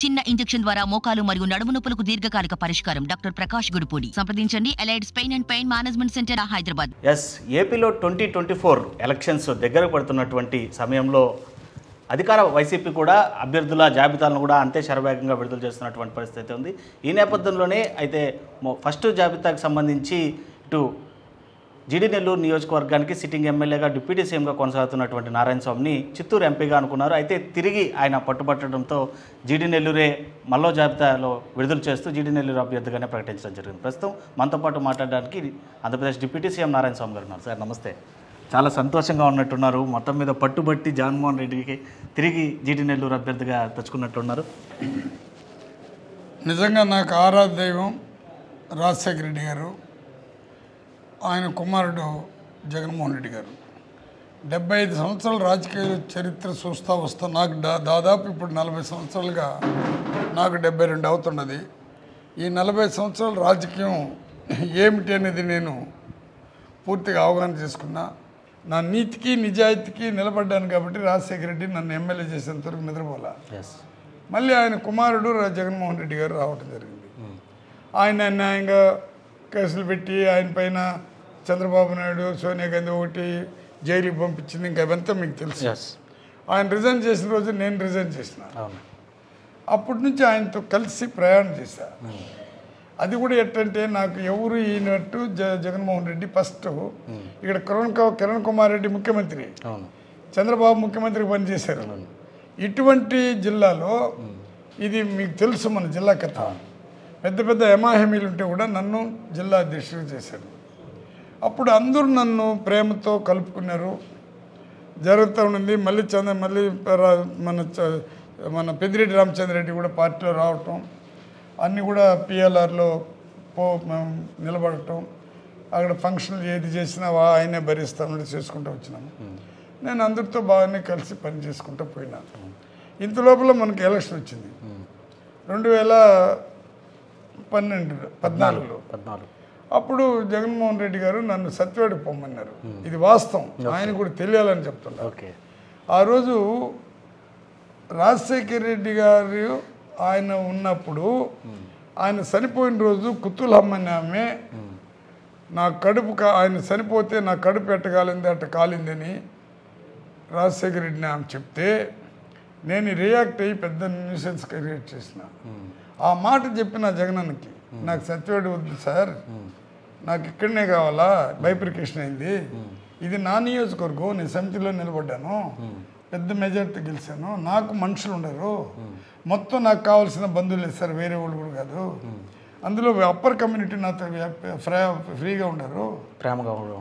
చిన్న ఇంజెక్షన్ ద్వారా మోకాలు మరియు నడుము నొప్పులకు దీర్ఘకాలిక పరిష్కారం. డాక్టర్ ప్రకాష్ గుడిపూడి. సంప్రదించండి. Allied's pain and pain management centre, Hyderabad. ఏపీలో 2024 ఎలక్షన్స్ దగ్గర పడుతున్నటువంటి సమయంలో అధికార వైసీపీ కూడా అభ్యర్థుల జాబితాలను కూడా అంతే శరవేగంగా విడుదల చేస్తున్నటువంటి పరిస్థితి ఉంది. ఈ నేపథ్యంలోనే అయితే ఫస్ట్ జాబితాకు సంబంధించి ఇటు జీడీ నెల్లూరు నియోజకవర్గానికి సిట్టింగ్ ఎమ్మెల్యేగా డిప్యూటీ సీఎంగా కొనసాగుతున్నటువంటి నారాయణ స్వామిని చిత్తూరు ఎంపీగా అనుకున్నారు. అయితే తిరిగి ఆయన పట్టుబట్టడంతో జీడీ నెల్లూరే మల్లో జాబితాలో విడుదల చేస్తూ జీడీ నెల్లూరు అభ్యర్థిగానే ప్రకటించడం జరిగింది. ప్రస్తుతం మనతో పాటు మాట్లాడడానికి ఆంధ్రప్రదేశ్ డిప్యూటీ సీఎం నారాయణ స్వామి గారు ఉన్నారు. సార్ నమస్తే. చాలా సంతోషంగా ఉన్నట్టున్నారు. మొత్తం మీద పట్టుబట్టి జగన్మోహన్ రెడ్డికి తిరిగి జీడీ నెల్లూరు అభ్యర్థిగా తెచ్చుకున్నట్టున్నారు. నిజంగా నాకు ఆరాధ్య దైవం రాజశేఖర రెడ్డి గారు, ఆయన కుమారుడు జగన్మోహన్ రెడ్డి గారు. 75 సంవత్సరాల రాజకీయ చరిత్ర చూస్తూ వస్తా నాకు దాదాపు ఇప్పుడు 40 సంవత్సరాలుగా నాకు 72 అవుతున్నది. ఈ 40 సంవత్సరాల రాజకీయం ఏమిటి అనేది నేను పూర్తిగా అవగాహన చేసుకున్నా. నా నీతికి నిజాయితీకి నిలబడ్డాను కాబట్టి రాజశేఖర రెడ్డి నన్ను ఎమ్మెల్యే చేసేంతవరకు నిద్రపోలా. మళ్ళీ ఆయన కుమారుడు జగన్మోహన్ రెడ్డి గారు రావటం జరిగింది. ఆయన న్యాయంగా కేసులు పెట్టి ఆయన పైన చంద్రబాబు నాయుడు, సోనియా గాంధీ ఒకటి జైలుకి పంపించింది. ఇంకా అవంతా మీకు తెలుసు. ఆయన రిజైన్ చేసిన రోజు నేను రిజైన్ చేసిన. అప్పటి నుంచి ఆయనతో కలిసి ప్రయాణం చేశా. అది కూడా ఎట్టంటే నాకు ఎవరు ఈయనట్టు జగన్మోహన్ రెడ్డి ఫస్ట్ ఇక్కడ కిరణ్ కుమార్ రెడ్డి ముఖ్యమంత్రి, చంద్రబాబు ముఖ్యమంత్రి పనిచేశారు. ఇటువంటి జిల్లాలో ఇది మీకు తెలుసు, మన జిల్లా కథ. పెద్ద పెద్ద ఎమాహమీలు ఉంటే కూడా నన్ను జిల్లా అధ్యక్షుడు చేశారు. అప్పుడు అందరూ నన్ను ప్రేమతో కలుపుకున్నారు. జరుగుతూ ఉండింది. మళ్ళీ మన పెద్దిరెడ్డి రామచంద్రరెడ్డి కూడా పార్టీలో రావటం, అన్నీ కూడా పిఎల్ఆర్లో నిలబడటం, అక్కడ ఫంక్షన్లు ఏది చేసినా ఆయనే భరిస్తామని చేసుకుంటూ వచ్చినాము. నేను అందరితో బాగానే కలిసి పని చేసుకుంటూ పోయినా. ఇంత లోపల మనకి ఎలక్షన్ వచ్చింది 2014. అప్పుడు జగన్మోహన్ రెడ్డి గారు నన్ను సత్యవేడకు పొమ్మన్నారు. ఇది వాస్తవం, ఆయన కూడా తెలియాలని చెప్తున్నారు. ఆ రోజు రాజశేఖర రెడ్డి గారు ఆయన ఉన్నప్పుడు, ఆయన చనిపోయిన రోజు కుతులమ్మని ఆమె నా కడుపు ఆయన చనిపోతే నా కడుపు ఎట్టగాలింది అట్ట కాలిందని రాజశేఖర రెడ్డిని ఆమె చెప్తే నేను రియాక్ట్ అయ్యి పెద్ద న్యూసెన్స్ క్రియేట్ చేసిన. ఆ మాట చెప్పిన జగనన్నకి, నాకు సత్యవేడు వద్దు సార్, నాకు ఇక్కడనే కావాలా, బైప్రికేషన్ అయింది, ఇది నా నియోజకవర్గం, నేను సమితిలో నిలబడ్డాను, పెద్ద మెజార్టీ గెలిచాను, నాకు మనుషులు ఉండరు, మొత్తం నాకు కావాల్సిన బంధువులు సార్, వేరే వాళ్ళు కూడా కాదు, అందులో అప్పర్ కమ్యూనిటీ నాతో ఫ్రీగా ఉండరు, ప్రేమగా ఉండరు.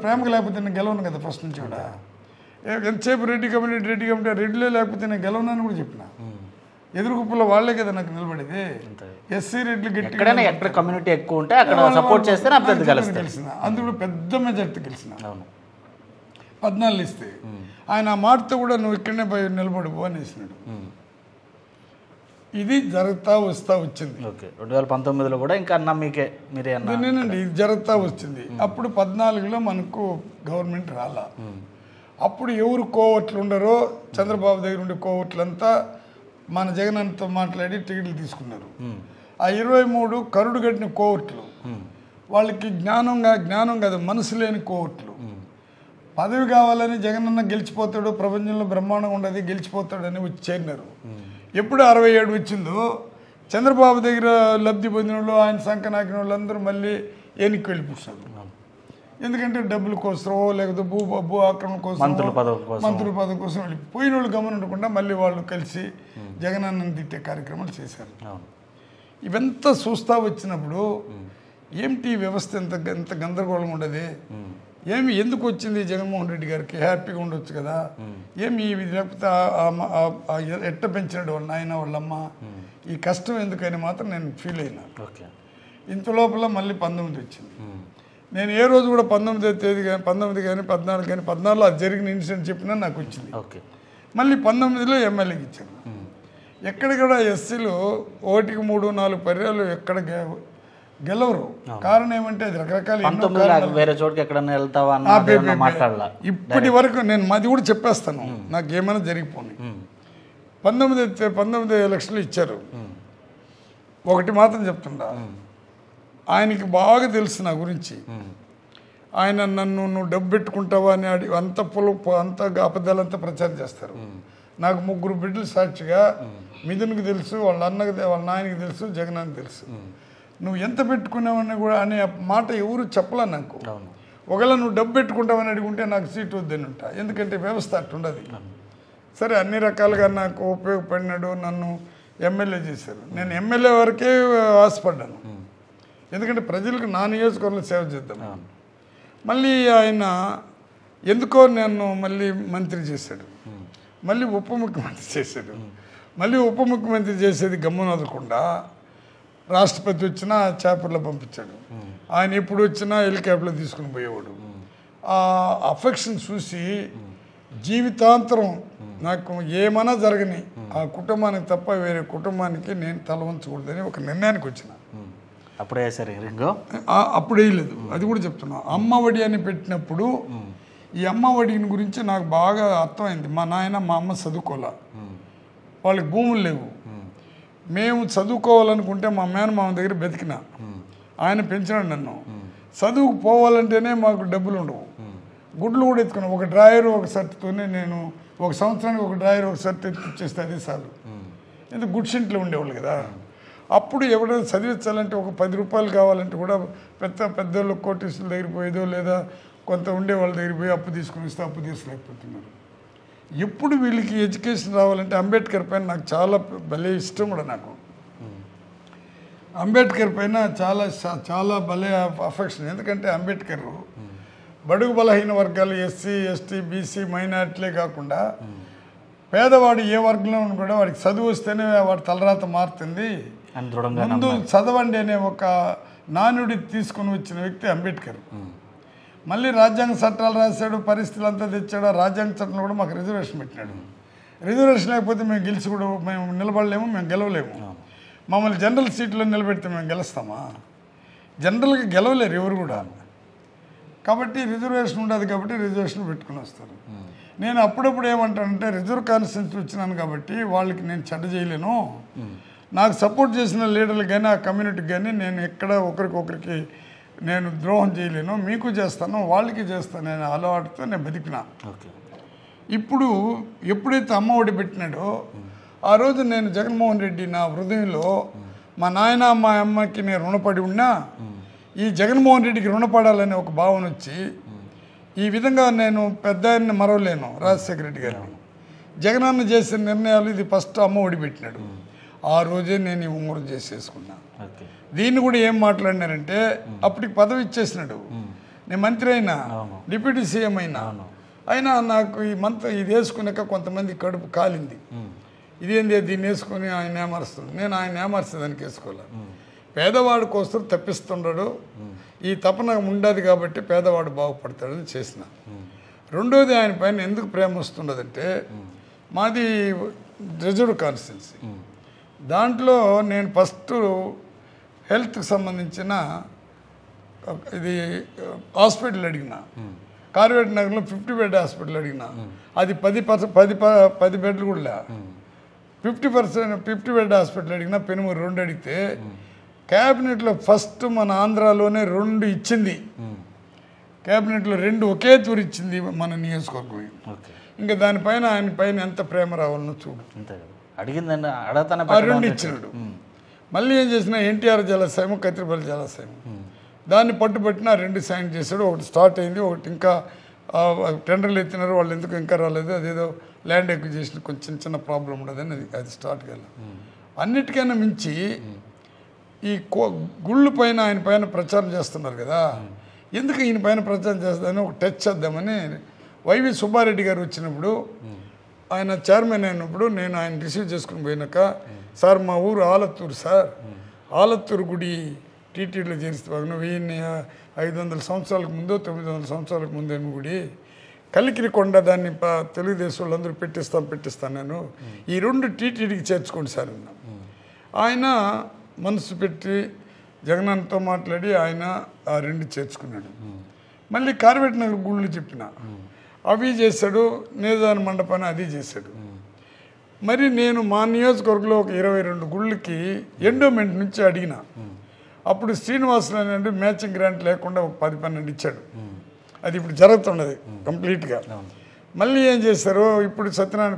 ప్రేమగా లేకపోతే నేను గెలవను కదా ఫస్ట్ నుంచి కూడా. ఎంతసేపు రెడ్డి కమ్యూనిటీ రెడ్డిలో లేకపోతే నేను గెలవనని కూడా చెప్పిన. ఎదురుగుప్పులో వాళ్ళే కదా నాకు నిలబడేది. ఎస్సీ రెడ్లు గట్టిగా కమ్యూనిటీ ఎక్కువ ఉంటే అక్కడ సపోర్ట్ చేస్తే గెలిచిన, అందులో పెద్ద మెజార్టీ గెలిచిన 14 ఇస్తే. ఆయన ఆ మాటతో కూడా నువ్వు ఇక్కడనే పోయి నిలబడిపో అనేసినాడు. ఇది జరుగుతా వస్తా వచ్చింది. 2019లో కూడా ఇంకా నేనండి ఇది జరుగుతా వచ్చింది. అప్పుడు 14లో మనకు గవర్నమెంట్ రాలా. అప్పుడు ఎవరు కోవట్లు ఉండరో చంద్రబాబు దగ్గర ఉండే కోవట్లంతా మన జగనన్నతో మాట్లాడి టికెట్లు తీసుకున్నారు. ఆ 23 కరుడు కట్టిన కోవట్లు, వాళ్ళకి జ్ఞానం కాదు, మనసు లేని కోవట్లు. పదవి కావాలని జగనన్న గెలిచిపోతాడు, ప్రపంచంలో బ్రహ్మాండంగా ఉండదు, గెలిచిపోతాడని వచ్చి చేరినారు. ఎప్పుడు 67 వచ్చిందో చంద్రబాబు దగ్గర లబ్ధి పొందిన వాళ్ళు, ఆయన సంఖ్య నాకిన వాళ్ళందరూ మళ్ళీ ఎన్నిక వెళ్ళిపోతారు. ఎందుకంటే డబ్బుల కోసమో లేకపోతే భూ ఆక్రమణ కోసం, మంత్రుల పదవి కోసం పోయిన వాళ్ళు గమనించకుండా మళ్ళీ వాళ్ళు కలిసి జగనన్నని తిట్టే కార్యక్రమాలు చేశారు. ఇవంతా చూస్తూ వచ్చినప్పుడు ఏమిటి వ్యవస్థ ఎంత గందరగోళం ఉండదు, ఎందుకు వచ్చింది జగన్మోహన్ రెడ్డి గారికి, హ్యాపీగా ఉండొచ్చు కదా, లేకపోతే ఎట్ట పెంచినాడు వాళ్ళ నాయన వాళ్ళమ్మ, ఈ కష్టం ఎందుకని మాత్రం నేను ఫీల్ అయినా. ఇంత లోపల మళ్ళీ 19 వచ్చింది. నేను ఏ రోజు కూడా 19వ తేదీ కానీ 19 కానీ 14 కానీ 14లో అది జరిగిన ఇన్సిడెంట్ చెప్పినా నాకు వచ్చింది. మళ్ళీ 19లో ఎమ్మెల్యేకి ఇచ్చాను. ఎక్కడ కూడా ఎస్సీలు 1కి 3, 4 పర్యాలు ఎక్కడ గెలవరు. కారణం ఏమంటే అది రకరకాల ఇప్పటి వరకు నేను మాది కూడా చెప్పేస్తాను, నాకు ఏమైనా జరిగిపోయి 19 ఎలక్షన్లు ఇచ్చారు. ఒకటి మాత్రం చెప్తుండా, ఆయనకి బాగా తెలుసు నా గురించి. ఆయన నువ్వు డబ్బు పెట్టుకుంటావా అని అంత అంత అబద్ధాలంతా ప్రచారం చేస్తారు. నాకు 3 బిడ్డలు సాక్షిగా మిథున్కి తెలుసు, వాళ్ళ నాయనకి తెలుసు, జగనానికి తెలుసు. నువ్వు ఎంత పెట్టుకున్నావని కూడా అనే మాట ఎవరు చెప్పలే నాకు. ఒకవేళ నువ్వు డబ్బు పెట్టుకుంటావని అడుగుంటే నాకు సీటు వద్దని ఉంటా, ఎందుకంటే వ్యవస్థ అట్టుండదు. సరే, అన్ని రకాలుగా నాకు ఉపయోగపడినాడు, నన్ను ఎమ్మెల్యే చేశారు. నేను ఎమ్మెల్యే వరకే ఆశపడ్డాను, ఎందుకంటే ప్రజలకు నా నియోజకవర్గంలో సేవ చేద్దాం. మళ్ళీ ఆయన ఎందుకో నన్ను మళ్ళీ మంత్రి చేశాడు, మళ్ళీ ఉప ముఖ్యమంత్రి చేశాడు. మళ్ళీ ఉప ముఖ్యమంత్రి చేసేది గమ్మున వదలకుండా రాష్ట్రపతి వచ్చినా చేపర్లో పంపించాడు. ఆయన ఎప్పుడు వచ్చినా హెలికాప్టర్లో తీసుకుని పోయేవాడు. ఆ అఫెక్షన్ చూసి జీవితాంతరం నాకు ఏమైనా జరగని ఆ కుటుంబానికి తప్ప వేరే కుటుంబానికి నేను తల వంచకూడదని ఒక నిర్ణయానికి వచ్చిన. అప్పుడే సరే అప్పుడు వేయలేదు, అది కూడా చెప్తున్నా. అమ్మ ఒడి అని పెట్టినప్పుడు ఈ అమ్మ ఒడిని గురించి నాకు బాగా అర్థమైంది. మా నాయన మా అమ్మ చదువుకోలే, వాళ్ళకి భూములు లేవు. మేము చదువుకోవాలనుకుంటే మా మేనమామ దగ్గర బతికినా, ఆయన పెంచినాడు నన్ను. చదువుకు పోవాలంటేనే మాకు డబ్బులు ఉండవు. గుడ్లు కూడా ఎత్తుకున్నాను. ఒక డ్రాయర్ ఒక షర్ట్తోనే నేను ఒక సంవత్సరానికి ఒక డ్రాయర్ ఒక షర్ట్ ఎత్తుకొచ్చేస్తే అదే చాలు. ఎందుకు గుడ్స్ ఇంట్లో ఉండేవాళ్ళు కదా. అప్పుడు ఎవరైనా చదివించాలంటే ఒక 10 రూపాయలు కావాలంటే కూడా పెద్దోళ్ళు కోటీసుల దగ్గర పోయేదో లేదా కొంత ఉండే వాళ్ళ దగ్గర పోయి అప్పు తీసుకుని ఇస్తే అప్పు తీసుకోలేకపోతున్నారు. ఎప్పుడు వీళ్ళకి ఎడ్యుకేషన్ రావాలంటే అంబేద్కర్ పైన నాకు చాలా భలే ఇష్టం కూడా. నాకు అంబేద్కర్ పైన చాలా చాలా భలే అఫెక్షన్. ఎందుకంటే అంబేద్కర్ బడుగు బలహీన వర్గాలు ఎస్సీ ఎస్టీ బీసీ మైనార్టీలే కాకుండా పేదవాడు ఏ వర్గంలో కూడా వాడికి చదువు వస్తేనే వాడి తలరాత మారుతుంది, ముందు చదవండి అనే ఒక నానుడి తీసుకుని వచ్చిన వ్యక్తి అంబేద్కర్. మళ్ళీ రాజ్యాంగ చట్టాలు రాశాడు, పరిస్థితులు అంతా తెచ్చాడు. రాజ్యాంగ చట్టంలో కూడా మాకు రిజర్వేషన్ పెట్టినాడు. రిజర్వేషన్ లేకపోతే మేము గెలిచి కూడా మేము నిలబడలేము, మేము గెలవలేము. మమ్మల్ని జనరల్ సీట్లో నిలబెడితే మేము గెలుస్తామా? జనరల్గా గెలవలేరు ఎవరు కూడా. కాబట్టి రిజర్వేషన్ ఉండదు, కాబట్టి రిజర్వేషన్ పెట్టుకుని వస్తారు. నేను అప్పుడప్పుడు ఏమంటానంటే రిజర్వ్ కాన్స్టిట్యూన్సీ వచ్చినాను కాబట్టి వాళ్ళకి నేను చెడ్డ చేయలేను. నాకు సపోర్ట్ చేసిన లీడర్లకు కానీ ఆ కమ్యూనిటీకి కానీ నేను ఎక్కడ ఒకరికొకరికి నేను ద్రోహం చేయలేను. మీకు చేస్తాను, వాళ్ళకి చేస్తాను అనే అలవాటుతో నేను బతికినా. ఇప్పుడు ఎప్పుడైతే అమ్మ ఒడి పెట్టినాడో ఆ రోజు నేను జగన్మోహన్ రెడ్డి నా హృదయంలో మా నాయన మా అమ్మకి నేను రుణపడి ఉన్నా, ఈ జగన్మోహన్ రెడ్డికి రుణపడాలనే ఒక భావన వచ్చి ఈ విధంగా నేను పెద్ద ఆయన్ని మరవలేను. రాజశేఖర రెడ్డి గారిని జగనన్న చేసిన నిర్ణయాలు ఇది ఫస్ట్ అమ్మ ఒడి పెట్టినాడు. ఆ రోజే నేను ఈ ఉంగరం చేసేసుకున్నా. దీన్ని కూడా ఏం మాట్లాడినారంటే అప్పటికి పదవి ఇచ్చేసినాడు, నేను మంత్రి అయినా డిప్యూటీ సీఎం అయినా నాకు ఈ ఇది వేసుకున్నాక కొంతమంది కడుపు కాలింది. ఇదేంది దీన్ని వేసుకొని ఆయన ఏమరుస్తుంది, నేను ఆయన ఏమర్చేదానికి వేసుకోవాలి. పేదవాడి కోసం తప్పిస్తున్నాడు, ఈ తపన ఉండదు కాబట్టి పేదవాడు బాగుపడతాడని చేసిన. రెండోది ఆయన పైన ఎందుకు ప్రేమ వస్తుండదంటే మాది రిజర్వ్ కాన్స్టిట్యున్సీ. దాంట్లో నేను ఫస్ట్ హెల్త్కి సంబంధించిన ఇది హాస్పిటల్ అడిగిన, కార్వేట్ నగర్లో 50 బెడ్ హాస్పిటల్ అడిగిన, అది 10 బెడ్లు కూడా లే. 50 బెడ్ హాస్పిటల్ అడిగినా, పెనుమూరు 2 అడిగితే క్యాబినెట్లో ఫస్ట్ మన ఆంధ్రాలోనే 2 ఇచ్చింది. క్యాబినెట్లో 2 ఒకే తూరు ఇచ్చింది మన నియోజకవర్గం. ఇంకా దానిపైన ఆయన పైన ఎంత ప్రేమ రావాలనో చూడు. అడిగిందండి, 2 ఇచ్చినాడు. మళ్ళీ ఏం చేసినా ఎన్టీఆర్ జలాశయం, కత్తిరిపల్లి జలాశయం, దాన్ని పట్టుబట్టిన 2 సైన్ చేశాడు. ఒకటి స్టార్ట్ అయింది, ఒకటి ఇంకా టెండర్లు ఎత్తినారు, వాళ్ళు ఎందుకు ఇంకా రాలేదు, అదేదో ల్యాండ్ ఎక్విజిషన్ కొంచెం చిన్న ప్రాబ్లం ఉండదని అది స్టార్ట్ కాలేదు. అన్నిటికైనా మించి ఈ గుళ్ళు పైన ఆయన పైన ప్రచారం చేస్తున్నారు కదా, ఎందుకు ఈయన పైన ప్రచారం చేస్తారని ఒక టచ్ చేద్దామని వైవి సుబ్బారెడ్డి గారు వచ్చినప్పుడు, ఆయన చైర్మన్ అయినప్పుడు నేను ఆయన రిసీవ్ చేసుకుని పోయినాక, సార్ మా ఊరు ఆలత్తూరు సార్, ఆలత్తూరు గుడి టీటీడీలో చేరిస్తే 1500 సంవత్సరాలకు ముందో 900 సంవత్సరాలకు ముందే గుడి, కలికిరికొండ దాన్ని తెలుగుదేశం వాళ్ళందరూ పెట్టిస్తాను నేను, ఈ 2 టీటీడీకి చేర్చుకోండి సార్ అన్నా. ఆయన మనసు పెట్టి జగనన్నతో మాట్లాడి ఆయన ఆ 2 చేర్చుకున్నాడు. మళ్ళీ కార్వేట్ నగర్ గుళ్ళు చెప్పిన, అవి చేశాడు. నేదాన మండపాన్ని అది చేశాడు. మరి నేను మా నియోజకవర్గంలో ఒక 22 గుళ్ళకి ఎండోమెంట్ నుంచి అడిగిన. అప్పుడు శ్రీనివాసులు అనేది మ్యాచింగ్ గ్రాంట్ లేకుండా ఒక 10-12 ఇచ్చాడు. అది ఇప్పుడు జరుగుతున్నది కంప్లీట్గా. మళ్ళీ ఏం చేశారు, ఇప్పుడు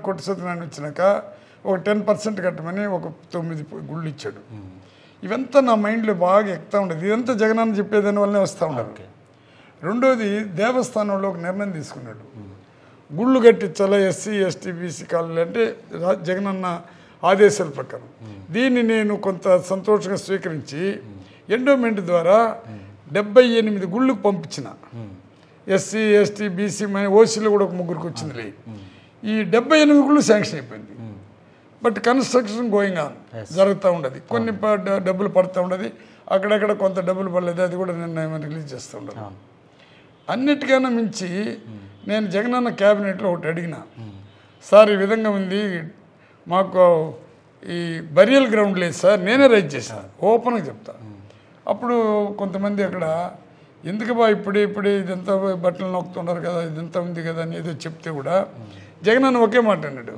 కొట్టు సత్యనారాయణ వచ్చినాక ఒక 10% కట్టమని ఒక 9 గుళ్ళు ఇచ్చాడు. ఇవంతా నా మైండ్లో బాగా ఎక్కుతూ ఉండదు. ఇదంతా జగనన్న చెప్పేదాని వల్లనే వస్తూ ఉండదు. రెండోది, దేవస్థానంలో ఒక నిర్ణయం తీసుకున్నాడు, గుళ్ళు కట్టించాలా ఎస్సీ ఎస్టీ బీసీ కాలనీ అంటే జగనన్న ఆదేశాల ప్రకారం. దీన్ని నేను కొంత సంతోషంగా స్వీకరించి ఎండోమెంట్ ద్వారా 78 గుళ్ళకు పంపించిన. ఎస్సీ ఎస్టీ బీసీ ఓసీలో కూడా ఒక 3 వచ్చింది. ఈ 78 గుళ్ళు శాంక్షన్ అయిపోయింది. బట్ కన్స్ట్రక్షన్ గోయింగ్ ఆన్ జరుగుతూ ఉండదు. కొన్ని డబ్బులు పడుతూ ఉండదు, అక్కడక్కడ కొంత డబ్బులు పడలేదు, అది కూడా నేను రిలీజ్ చేస్తూ ఉండదు. అన్నిటికన్నా మించి నేను జగనన్న క్యాబినెట్లో ఒకటి అడిగిన, సార్ ఈ విధంగా ఉంది, మాకు ఈ బరియల్ గ్రౌండ్ లేదు సార్, నేనే రైజ్ చేశాను, ఓపెన్గా చెప్తా. అప్పుడు కొంతమంది అక్కడ ఎందుకు ఇప్పుడే ఇదంతా బట్టలు నొక్కుతున్నారు కదా, ఇదంతా ఉంది కదా అని ఏదో చెప్తే కూడా జగనన్న ఒకే మాట అన్నాడు,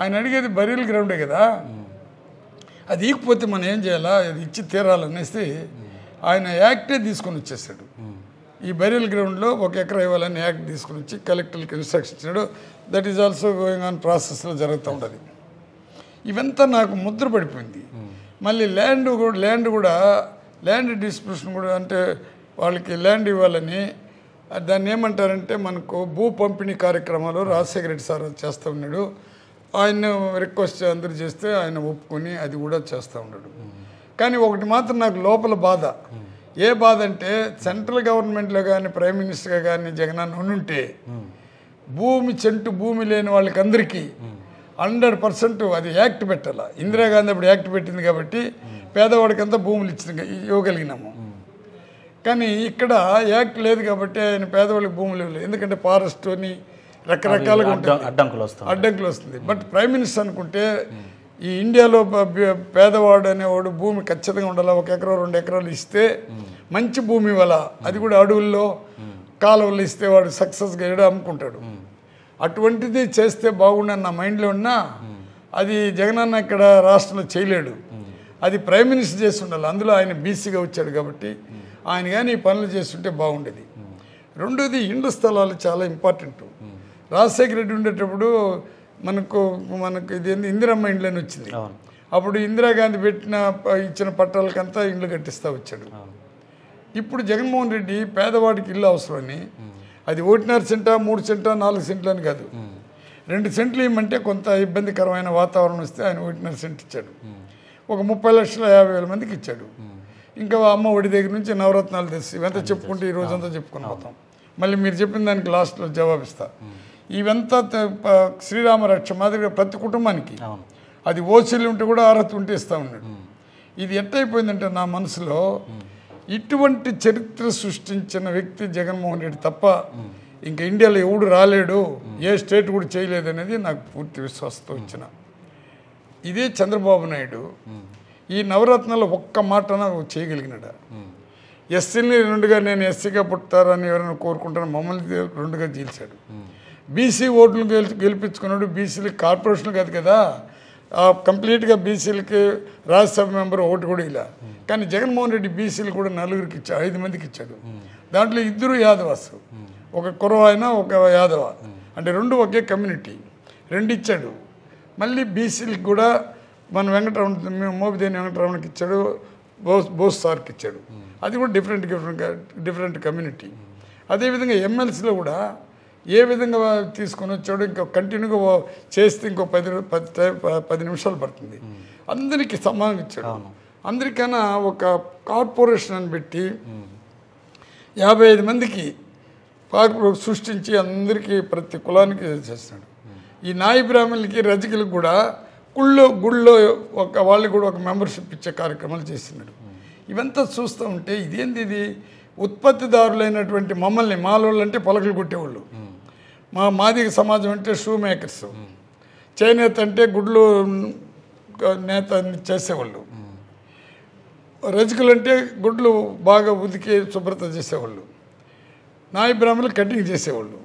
ఆయన అడిగేది బరియల్ గ్రౌండే కదా, అది ఇకపోతే మనం ఏం చేయాలా, అది ఇచ్చి తీరాలనేసి ఆయన యాక్టే తీసుకొని వచ్చేసాడు. ఈ బరియల్ గ్రౌండ్లో 1 ఎకరా ఇవ్వాలని యాక్ట్ తీసుకుని వచ్చి కలెక్టర్కి ఇన్స్ట్రక్షన్ ఇచ్చాడు. That is also going on ప్రాసెస్లో జరుగుతూ ఉంటుంది. ఇవంతా నాకు ముద్ర పడిపోయింది. మళ్ళీ ల్యాండ్ డిస్ట్రిబ్యూషన్ కూడా, అంటే వాళ్ళకి ల్యాండ్ ఇవ్వాలని, దాన్ని ఏమంటారంటే మనకు భూ పంపిణీ కార్యక్రమాలు రాజశేఖర రెడ్డి సార్ చేస్తూ ఉన్నాడు. ఆయన రిక్వెస్ట్ అందరూ చేస్తే ఆయన ఒప్పుకొని అది కూడా చేస్తూ ఉన్నాడు. కానీ ఒకటి మాత్రం నాకు లోపల బాధ. ఏ బాధ అంటే సెంట్రల్ గవర్నమెంట్లో కానీ ప్రైమ్ మినిస్టర్గా కానీ జగనన్న ఉంటే చెంటు భూమి లేని వాళ్ళకి అందరికీ 100% అది యాక్ట్ పెట్టాలా. ఇందిరాగాంధీ అప్పుడు యాక్ట్ పెట్టింది కాబట్టి పేదవాడికంతా భూములు ఇవ్వగలిగినాము. కానీ ఇక్కడ యాక్ట్ లేదు కాబట్టి ఆయన పేదవాళ్ళకి భూములు ఇవ్వలేదు. ఎందుకంటే ఫారెస్ట్ అని రకరకాలుగా అడ్డంకులు వస్తుంది. బట్ ప్రైమ్ మినిస్టర్ అనుకుంటే ఈ ఇండియాలో పేదవాడు అనేవాడు భూమి ఖచ్చితంగా ఉండాలి, 1 ఎకరా 2 ఎకరాలు ఇస్తే మంచి భూమి ఇవ్వాల, అది కూడా అడవుల్లో కాలువలు ఇస్తే వాడు సక్సెస్గా ఏడో అమ్ముకుంటాడు. అటువంటిది చేస్తే బాగుండని నా మైండ్లో ఉన్నా అది జగనన్న ఇక్కడ రాష్ట్రంలో చేయలేడు. అది ప్రైమ్ మినిస్టర్ చేసి ఉండాలి. అందులో ఆయన బీసీగా వచ్చాడు కాబట్టి ఆయన కానీ ఈ పనులు చేస్తుంటే బాగుండేది. రెండోది, ఇండ్ల స్థలాలు చాలా ఇంపార్టెంట్. రాజశేఖర రెడ్డి ఉండేటప్పుడు మనకు ఇది ఇందిరమ్మ ఇండ్లని వచ్చింది. అప్పుడు ఇందిరాగాంధీ ఇచ్చిన పట్టాలకంతా ఇండ్లు కట్టిస్తూ వచ్చాడు. ఇప్పుడు జగన్మోహన్ రెడ్డి పేదవాడికి ఇల్లు అవసరమని, అది 1.5 సెంటా 3 సెంటా 4 సెంట్లు అని కాదు, 2 సెంట్లు ఇవ్వమంటే కొంత ఇబ్బందికరమైన వాతావరణం వస్తే ఆయన 1.5 సెంట్ ఇచ్చాడు. ఒక 30,50,000 మందికి ఇచ్చాడు. ఇంకా అమ్మ ఒడి దగ్గర నుంచి నవరత్నాలు తెచ్చి ఇవంతా చెప్పుకుంటే ఈ రోజంతా చెప్పుకుని పోతాం. మళ్ళీ మీరు చెప్పిన దానికి లాస్ట్లో జవాబిస్తా. ఇవంతా శ్రీరామ రక్ష మాదిరిగా ప్రతి కుటుంబానికి అది ఓసీలు ఉంటే కూడా అర్హత ఉంటే ఇస్తూ ఉన్నాడు. ఇది ఎట్టయిపోయిందంటే నా మనసులో ఇటువంటి చరిత్ర సృష్టించిన వ్యక్తి జగన్మోహన్ రెడ్డి తప్ప ఇంకా ఇండియాలో ఎవడు రాలేడు, ఏ స్టేట్ కూడా చేయలేదు అనేది నాకు పూర్తి విశ్వాసంతో వచ్చిన. ఇదే చంద్రబాబు నాయుడు ఈ నవరత్నాలు ఒక్క మాటన చేయగలిగినాడు. ఎస్సీని 2గా నేను ఎస్సీగా పుట్టారని ఎవరైనా కోరుకుంటారని మమ్మల్ని 2గా చీల్చాడు. బీసీ ఓట్లు గెలిపించుకున్నాడు. బీసీలకి కార్పొరేషన్లు కాదు కదా, కంప్లీట్గా బీసీలకి రాజ్యసభ మెంబర్ ఓటు కూడా ఇలా. కానీ జగన్మోహన్ రెడ్డి బీసీలు కూడా 4కి ఇచ్చాడు, 5 మందికి ఇచ్చాడు. దాంట్లో 2 యాదవాస్, ఒక కురవ ఆయన ఒక యాదవ, అంటే 2 ఒకే కమ్యూనిటీ, 2 ఇచ్చాడు. మళ్ళీ బీసీలకి కూడా మన మోపిదేని వెంకటరమణకి ఇచ్చాడు, బోస్ సార్కి ఇచ్చాడు. అది కూడా డిఫరెంట్ కమ్యూనిటీ. అదేవిధంగా ఎమ్మెల్సీలో కూడా ఏ విధంగా తీసుకొని వచ్చాడు, ఇంకా కంటిన్యూగా చేస్తే ఇంకో 10 నిమిషాలు పడుతుంది. అందరికీ సమానం ఇచ్చాడు. అందరికైనా ఒక కార్పొరేషన్ అని పెట్టి 55 మందికి సృష్టించి అందరికీ ప్రతి కులానికి చేస్తున్నాడు. ఈ నాయి బ్రాహ్మణులకి రజకులకు కూడా గుళ్ళో వాళ్ళకి కూడా ఒక మెంబర్షిప్ ఇచ్చే కార్యక్రమాలు చేస్తున్నాడు. ఇవంతా చూస్తూ ఉంటే ఇదేంది, ఇది ఉత్పత్తిదారులైనటువంటి మమ్మల్ని, మాలోళ్ళు అంటే పలకలు కొట్టేవాళ్ళు, మాదిగ సమాజం అంటే షూ మేకర్స్, చేనేత అంటే గుడ్లు నేత చేసేవాళ్ళు, రజకులు అంటే గుడ్లు బాగా ఉదికి శుభ్రత చేసేవాళ్ళు, నాయి బ్రాహ్మణులు కటింగ్ చేసేవాళ్ళు,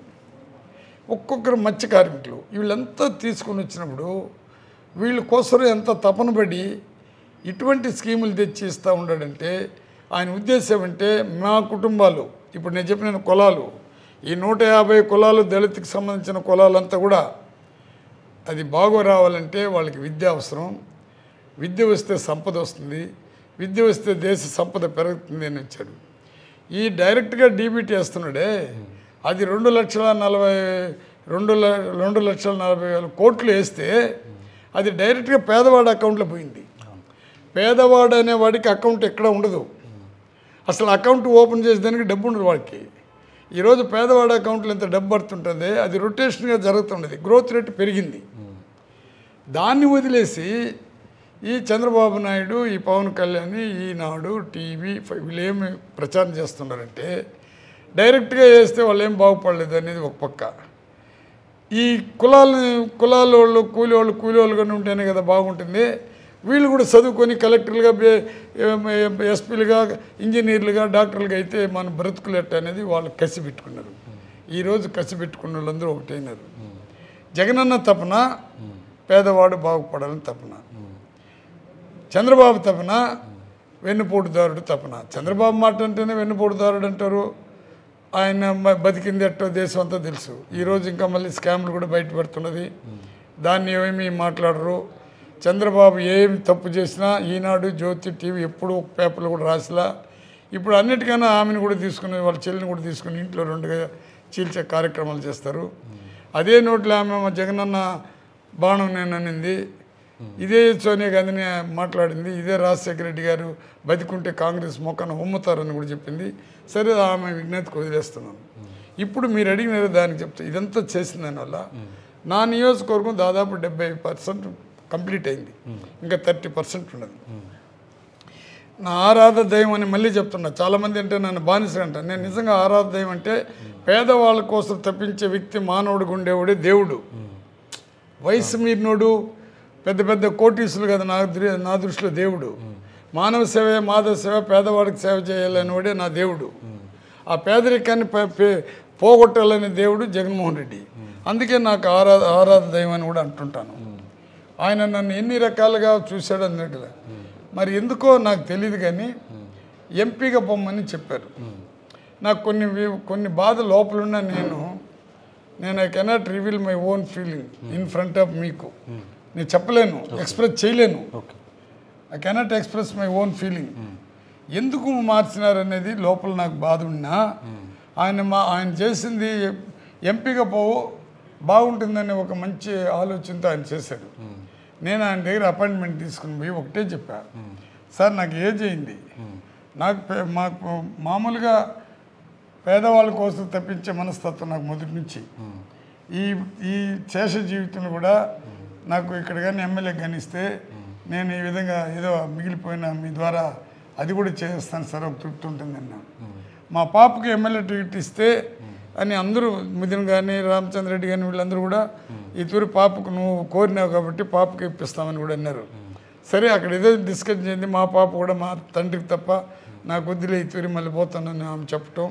ఒక్కొక్కరు మత్స్య కార్మికులు, వీళ్ళంతా తీసుకొని వచ్చినప్పుడు వీళ్ళ కోసం ఎంత తపన పడి ఇటువంటి స్కీములు తెచ్చి ఇస్తూ ఉన్నాడంటే ఆయన ఉద్దేశం అంటే మా కుటుంబాలు ఇప్పుడు నేను చెప్పిన కులాలు ఈ 150 కులాలు దళితుకి సంబంధించిన కులాలంతా కూడా అది బాగో రావాలంటే వాళ్ళకి విద్య అవసరం. విద్య వస్తే సంపద వస్తుంది, విద్య వస్తే దేశ సంపద పెరుగుతుంది అని వచ్చాడు. ఈ డైరెక్ట్గా డీబీటీ వేస్తున్నాడే అది 2,40,000 కోట్లు వేస్తే అది డైరెక్ట్గా పేదవాడి అకౌంట్లో పోయింది. పేదవాడు అనేవాడికి అకౌంట్ ఎక్కడ ఉండదు, అసలు అకౌంట్ ఓపెన్ చేసేదానికి డబ్బు ఉండదు వాడికి. ఈరోజు పేదవాడి అకౌంట్లో ఎంత డబ్బు పడుతుంటుంది, అది రొటేషన్గా జరుగుతుండదు, గ్రోత్ రేట్ పెరిగింది. దాన్ని వదిలేసి ఈ చంద్రబాబు నాయుడు, ఈ పవన్ కళ్యాణ్, ఈనాడు, టీవీ వీళ్ళేమి ప్రచారం చేస్తున్నారంటే డైరెక్ట్గా వేస్తే వాళ్ళు ఏం బాగుపడలేదు అనేది ఒక పక్క. ఈ కులాల కూలి వాళ్ళుగానే ఉంటేనే కదా బాగుంటుంది. వీళ్ళు కూడా చదువుకొని కలెక్టర్లుగా, ఎస్పీలుగా, ఇంజనీర్లుగా, డాక్టర్లుగా అయితే మన బ్రతుకులెట్ట అనేది వాళ్ళు కసి పెట్టుకున్నారు. ఈరోజు కసి పెట్టుకున్న వాళ్ళందరూ ఒకటైనారు. జగనన్న తపన పేదవాడు బాగుపడాలని తపన, చంద్రబాబు తపన వెన్నుపోటుదారుడు తపన. చంద్రబాబు మాట అంటేనే వెన్నుపోటుదారుడు అంటారు. ఆయన బతికింది ఎట్టో దేశం అంతా తెలుసు. ఈరోజు ఇంకా మళ్ళీ స్కామ్లు కూడా బయటపడుతున్నది, దాన్ని ఏమీ మాట్లాడరు. చంద్రబాబు ఏమి తప్పు చేసినా ఈనాడు, జ్యోతి, టీవీ ఎప్పుడు పేపర్లు కూడా రాసిలా. ఇప్పుడు అన్నిటికైనా ఆమెను కూడా తీసుకుని, వాళ్ళ చెల్లిని కూడా తీసుకుని ఇంట్లో 2గా చీల్చే కార్యక్రమాలు చేస్తారు. అదే నోట్లో ఆమె జగనన్న బాణం నేను అనింది, ఇదే సోనియా గాంధీని మాట్లాడింది, ఇదే రాజశేఖర రెడ్డి గారు బతికుంటే కాంగ్రెస్ మొక్కను ఉమ్ముతారని కూడా చెప్పింది. సరే ఆమె విజ్ఞతకు వదిలేస్తున్నాను. ఇప్పుడు మీరు అడిగినారు దానికి చెప్తా. ఇదంతా చేసిన దానివల్ల నా నియోజకవర్గం దాదాపు 70% కంప్లీట్ అయింది, ఇంకా 30% ఉన్నది. నా ఆరాధ దైవం అని మళ్ళీ చెప్తున్నా. చాలామంది అంటే నన్ను బానిస అంటాను. నేను నిజంగా ఆరాధ దైవం అంటే పేదవాళ్ళ కోసం తప్పించే వ్యక్తి మానవుడికి ఉండేవాడే దేవుడు. వయసు మీరినోడు పెద్ద పెద్ద కోటీసులు కదా నా దృష్టిలో దేవుడు. మానవ సేవే మాధవ సేవ, పేదవాడికి సేవ చేయాలనేవాడే నా దేవుడు. ఆ పేదరికాన్ని పోగొట్టాలనే దేవుడు జగన్మోహన్ రెడ్డి. అందుకే నాకు ఆరాధ దైవం అని కూడా అంటుంటాను. ఆయన నన్ను ఎన్ని రకాలుగా చూశాడు అన్నట్టుగా. మరి ఎందుకో నాకు తెలియదు కానీ ఎంపీగా పొమ్మని చెప్పారు. నాకు కొన్ని బాధ లోపలున్న నేను I cannot reveal my own feeling in front of మీకు. నేను చెప్పలేను, ఎక్స్ప్రెస్ చేయలేను. I cannot express my own feeling. ఎందుకు మార్చినారనేది లోపల నాకు బాధ ఉన్నా ఆయన చేసింది ఎంపీగా బాగుంటుందనే ఒక మంచి ఆలోచనతో ఆయన చేశాడు. నేను ఆయన దగ్గర అపాయింట్మెంట్ తీసుకుని పోయి ఒకటే చెప్పా, సార్ నాకు ఏజ్ అయింది, మాకు మామూలుగా పేదవాళ్ళ కోసం తప్పించే మనస్తత్వం నాకు మొదటి నుంచి. ఈ శేష జీవితంలో కూడా నాకు ఇక్కడ కానీ ఎమ్మెల్యే గణిస్తే నేను ఈ విధంగా ఏదో మిగిలిపోయిన మీ ద్వారా అది కూడా చేస్తాను సార్, ఒక తృప్తి ఉంటుందన్నా. మా పాపకి ఎమ్మెల్యే టికెట్ ఇస్తే అని అందరూ ముదిన్ కానీ రామచంద్ర రెడ్డి కానీ వీళ్ళందరూ కూడా ఈ తూరి పాపకు నువ్వు కోరినావు కాబట్టి పాపకి ఇప్పిస్తామని కూడా అన్నారు. సరే అక్కడ ఏదో డిస్కస్ చేయండి. మా పాప కూడా మా తండ్రికి తప్ప నాకు వద్దులే ఈ తూరి మళ్ళీ పోతానని ఆమె చెప్పటం,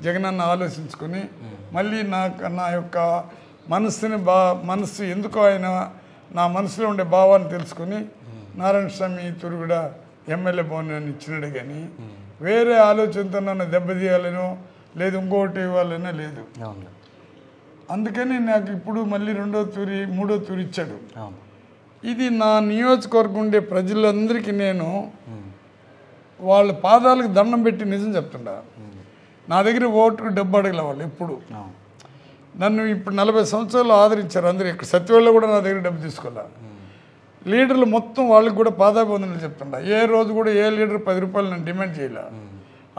జగనన్న ఆలోచించుకొని మళ్ళీ నా యొక్క మనస్సు ఎందుకో ఆయన నా మనసులో ఉండే భావాన్ని తెలుసుకొని నారాయణ స్వామి ఈ తూరి కూడా ఎమ్మెల్యే భవనాన్ని ఇచ్చినాడు. కానీ వేరే ఆలోచనతో నన్ను దెబ్బతీయాలనో లేదు ఇంకోటి ఇవ్వాలనో లేదు. అందుకని నాకు ఇప్పుడు మళ్ళీ 2వ తూరి 3వ తూరి ఇచ్చాడు. ఇది నా నియోజకవర్గం ఉండే ప్రజలందరికీ నేను వాళ్ళ పాదాలకు దండం పెట్టి నిజం చెప్తుండా. నా దగ్గర ఓటుకు డబ్బు అడగల వాళ్ళు ఎప్పుడు. నన్ను ఇప్పుడు 40 సంవత్సరాలు ఆదరించారు అందరూ. ఇక్కడ సత్యవేళ కూడా నా దగ్గర డబ్బు తీసుకోలే. లీడర్లు మొత్తం వాళ్ళకి కూడా పాదాబంధనలు చెప్తుండా. ఏ రోజు కూడా ఏ లీడర్ 10 రూపాయలు నేను డిమాండ్ చేయలే.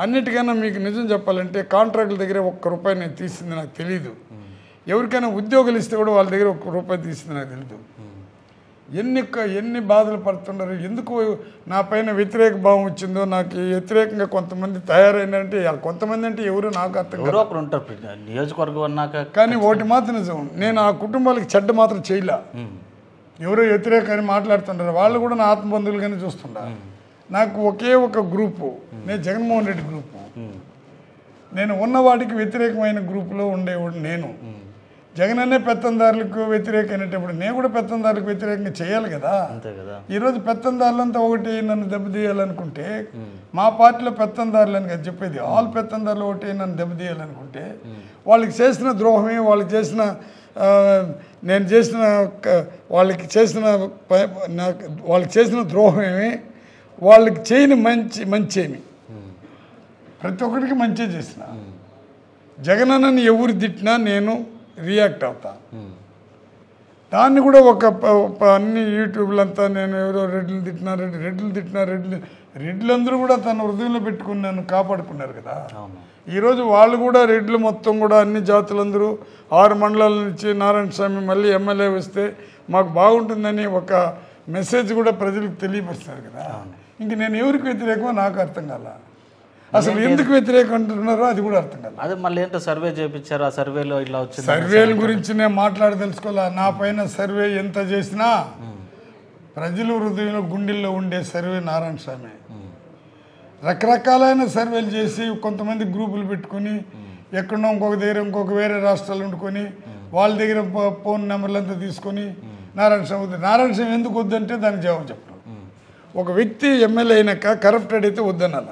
అన్నిటికైనా మీకు నిజం చెప్పాలంటే కాంట్రాక్టుల దగ్గర ₹1 నేను తీసింది నాకు తెలీదు. ఎవరికైనా ఉద్యోగాలు ఇస్తే కూడా వాళ్ళ దగ్గర ₹1 తీసింది నాకు తెలీదు. ఎన్ని బాధలు పడుతున్నారు, ఎందుకు నా పైన వ్యతిరేక భావం వచ్చిందో, నాకు వ్యతిరేకంగా కొంతమంది తయారైనంటే కొంతమంది అంటే ఎవరు నాకు అర్థం కాదు. నియోజకవర్గం అన్నాక కానీ ఒకటి మాత్రం నిజం, నేను ఆ కుటుంబాలకి చెడ్డ మాత్రం చేయలే. ఎవరో వ్యతిరేకాన్ని మాట్లాడుతుంటారు, వాళ్ళు కూడా నా ఆత్మబంధువులుగానే చూస్తుంటారు. నాకు ఒకే ఒక గ్రూపు, నేను జగన్మోహన్ రెడ్డి గ్రూపు. నేను ఉన్నవాడికి వ్యతిరేకమైన గ్రూపులో ఉండేవాడు నేను. జగనన్నే పెత్తందారులకు వ్యతిరేకమైనప్పుడు నేను కూడా పెత్తందారులకు వ్యతిరేకంగా చేయాలి కదా. అంతే కదా. ఈరోజు పెత్తందారులంతా ఒకటి నన్ను దెబ్బతీయాలనుకుంటే, మా పార్టీలో పెత్తందారులని కదా చెప్పేది, ఆల్ పెత్తందారులు ఒకటి నన్ను దెబ్బతీయాలనుకుంటే వాళ్ళకి చేసిన ద్రోహమే, వాళ్ళకి చేసిన నేను చేసిన వాళ్ళకి చేసిన ద్రోహమేమి, వాళ్ళకి చేయని మంచేమి, ప్రతి ఒక్కరికి మంచి చేసిన. జగనన్నని ఎవరు తిట్టినా నేను రియాక్ట్ అవుతా. దాన్ని కూడా ఒక అన్ని యూట్యూబ్లంతా నేను ఎవరో రెడ్లు తిట్టినా రెడ్లందరూ కూడా తన హృదయంలో పెట్టుకుని నన్ను కాపాడుకున్నారు కదా. ఈరోజు వాళ్ళు కూడా రెడ్లు మొత్తం కూడా అన్ని జాతులందరూ 6 మండలాల నుంచి నారాయణ స్వామి మళ్ళీ ఎమ్మెల్యే వస్తే మాకు బాగుంటుందని ఒక మెసేజ్ కూడా ప్రజలకు తెలియపరుస్తారు కదా. ఇంక నేను ఎవరికి వ్యతిరేకమో నాకు అర్థం కాల, అసలు ఎందుకు వ్యతిరేకం అంటున్నారో అది కూడా అర్థం కాదు. అదే మళ్ళీ ఏంటో సర్వే చేయించారు, ఆ సర్వేలో ఇలా వచ్చింది. సర్వేల గురించి నేను తెలుసుకోవాలా. నా పైన సర్వే ఎంత చేసినా ప్రజల హృదయంలో గుండెల్లో ఉండే సర్వే నారాయణ స్వామి. రకరకాలైన సర్వేలు చేసి కొంతమంది గ్రూపులు పెట్టుకుని ఎక్కడో ఇంకొక దగ్గర ఇంకొక వేరే రాష్ట్రాలు వండుకొని వాళ్ళ దగ్గర ఫోన్ నెంబర్లు అంతా తీసుకొని నారాయణ స్వామి ఎందుకు వద్దంటే దానికి జవాబు చెప్పడం. ఒక వ్యక్తి ఎమ్మెల్యే అయినాక కరప్టెడ్ అయితే వద్దనాల,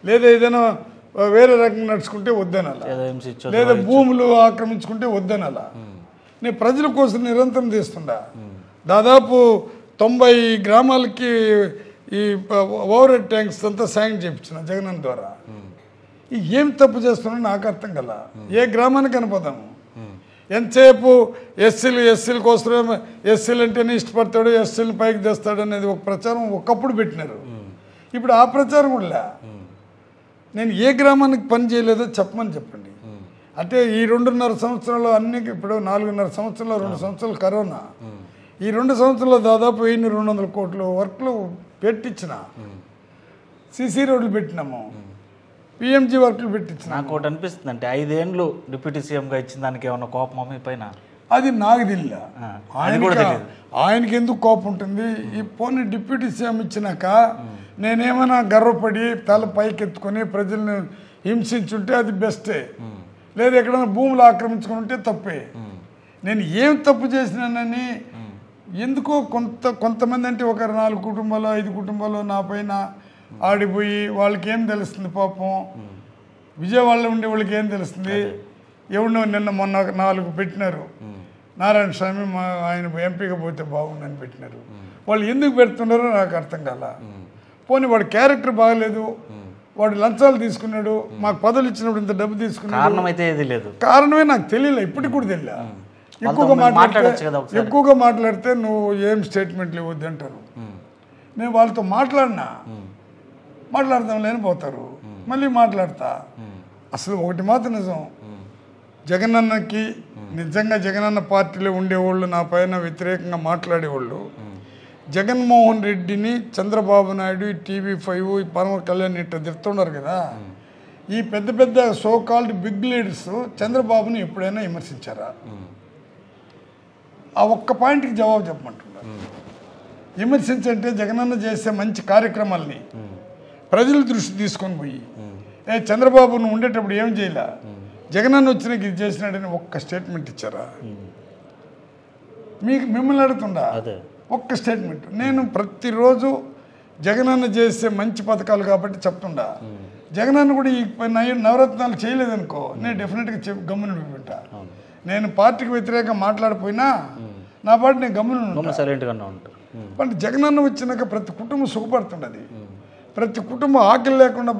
లేదా ఏదైనా వేరే రకంగా నడుచుకుంటే వద్దనాల, లేదా భూములు ఆక్రమించుకుంటే వద్దనాల. నేను ప్రజల కోసం నిరంతరం తీస్తుండా. దాదాపు 90 గ్రామాలకి ఈ ఓవర్ హెడ్ ట్యాంక్స్ అంతా సాయం చేయించిన జగనన్న ద్వారా. ఏం తప్పు చేస్తున్నా నాకు అర్థం కదా. ఏ గ్రామానికి అనిపోదాము, ఎంతసేపు ఎస్సీల కోసమే, ఎస్సీలు అంటేనే ఇష్టపడతాడు, ఎస్సీలు పైకి తెస్తాడు అనేది ఒక ప్రచారం ఒకప్పుడు పెట్టినారు. ఇప్పుడు ఆ ప్రచారం కూడా నేను ఏ గ్రామానికి పని చేయలేదో చెప్పమని చెప్పండి. అంటే ఈ 2.5 సంవత్సరాలు అన్ని, ఇప్పుడు 4.5 సంవత్సరాలు, 2 సంవత్సరాలు కరోనా, ఈ 2 సంవత్సరాల్లో దాదాపు 1200 కోట్ల వర్క్లు పెట్టించిన, సిసి రోడ్లు పెట్టినాము, పిఎంజీ వర్క్లు పెట్టించిన. నాకు ఒకటి అనిపిస్తుంది, అంటే 5 ఏళ్ళు డిప్యూటీ సీఎంగా ఇచ్చిన దానికి ఏమన్నా కోపం మీ పైన? అది నాకు తెలియదు, ఆయనకి ఎందుకు కోపం ఉంటుంది. ఈ పోనీ డిప్యూటీ సీఎం ఇచ్చినాక నేనేమైనా గర్వపడి తల పైకెత్తుకొని ప్రజల్ని హింసించుంటే అది బెస్టే, లేదా ఎక్కడైనా భూములు ఆక్రమించుకుని ఉంటే తప్పే. నేను ఏం తప్పు చేసినానని ఎందుకో కొంతమంది అంటే ఒక 4 కుటుంబాలు 5 కుటుంబాలు నా పైన ఆడిపోయి వాళ్ళకి ఏం తెలుస్తుంది పాపం. విజయవాడలో ఉండే వాళ్ళకి ఏం తెలుస్తుంది. ఎవరినో మొన్న 4 పెట్టినారు, నారాయణ స్వామి ఆయన ఎంపీగా పోతే బాగుందని పెట్టినారు. వాళ్ళు ఎందుకు పెడుతున్నారో నాకు అర్థం కాల. పోనీ వాడి క్యారెక్టర్ బాగలేదు, వాడు లంచాలు తీసుకున్నాడు, మాకు పదవులు ఇచ్చినప్పుడు ఇంత డబ్బు తీసుకున్నాడు, కారణమే నాకు తెలియలే, ఇప్పటికి కూడా తెలియదు. ఎక్కువగా మాట్లాడితే నువ్వు ఏం స్టేట్మెంట్లు ఇవ్వద్దు అంటారు. నేను వాళ్ళతో మాట్లాడదాం లేని పోతారు, మళ్ళీ మాట్లాడతా. అసలు ఒకటి మాత్రం నిజం, జగనన్నకి నిజంగా జగనన్న పార్టీలో ఉండేవాళ్ళు నా పైన వ్యతిరేకంగా మాట్లాడేవాళ్ళు జగన్మోహన్ రెడ్డిని, చంద్రబాబు నాయుడు, TV5, పవన్ కళ్యాణ్ ఇట్లా తిడుతున్నారు కదా. ఈ పెద్ద పెద్ద సోకాల్డ్ బిగ్ లీడర్స్ చంద్రబాబుని ఎప్పుడైనా విమర్శించారా? ఆ ఒక్క పాయింట్కి జవాబు చెప్పమంటున్నారు. విమర్శించంటే జగనన్న చేసే మంచి కార్యక్రమాలని ప్రజల దృష్టి తీసుకొని పోయి, చంద్రబాబు నువ్వు ఉండేటప్పుడు ఏం చేయలే, జగనన్న వచ్చినాక ఇది చేసినాడని ఒక్క స్టేట్మెంట్ ఇచ్చారా? మిమ్మల్ని అడుగుతుండా ఒక్క స్టేట్మెంట్. నేను ప్రతిరోజు జగనన్న చేసే మంచి పథకాలు కాబట్టి చెప్తుండా. జగనన్న కూడా ఈ నవరత్నాలు చేయలేదనుకో, నేను డెఫినెట్గా గమ్మున వింటా. నేను పార్టీకి వ్యతిరేకంగా మాట్లాడిపోయినా నా పాటు నేను గమ్మున అంటే జగనన్న వచ్చినాక ప్రతి కుటుంబం సుఖపడుతుండది, ప్రతి కుటుంబం ఆకలి లేకుండా